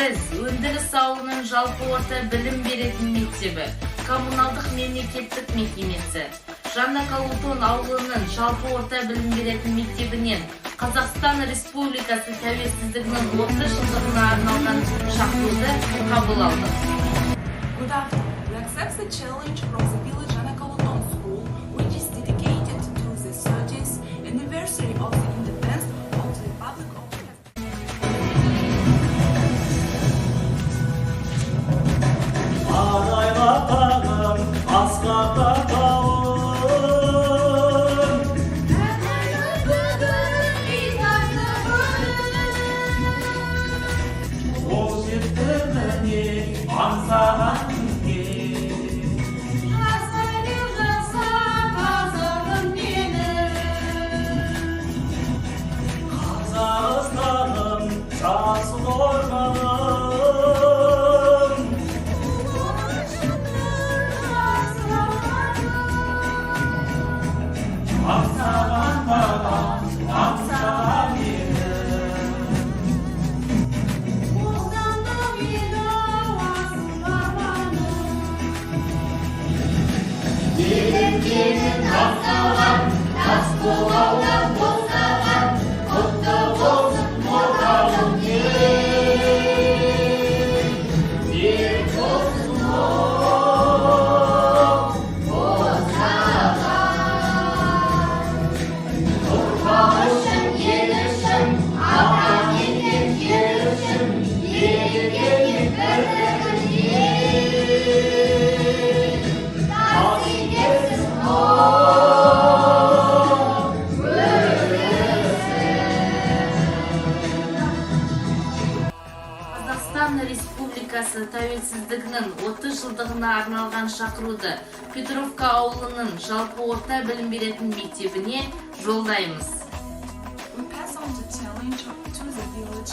Біз өндіріс ауылының жалпы орта білім беретін мектебі, коммуналдық мемлекеттік мекемесі, Жаңа Калутон ауылының жалпы орта білім беретін мектебінен Қазақстан Республикасы тәуелсіздігінің 30 жылдығына арналған шақыруды қабыл алдық. Good afternoon. We accept the challenge from the village Жаңа Калутон school, which is dedicated to the 30th anniversary of the independence of the Republic of Araylatan asgarda dağın O zirtmeni ansağan Kazağızlarım şahsın ormanın Aksaran dağdan, aksaran Gelin aksaran, tas kulağdan bozaran Kutlu olsun moralım Bir olsun Қазақстан Республикасы тәуелсіздігінің 30 жылдығына арналған шақыруды Петровка ауылының жалпы орта білім беретін мектебіне жолдаймыз. We pass on the challenge to the village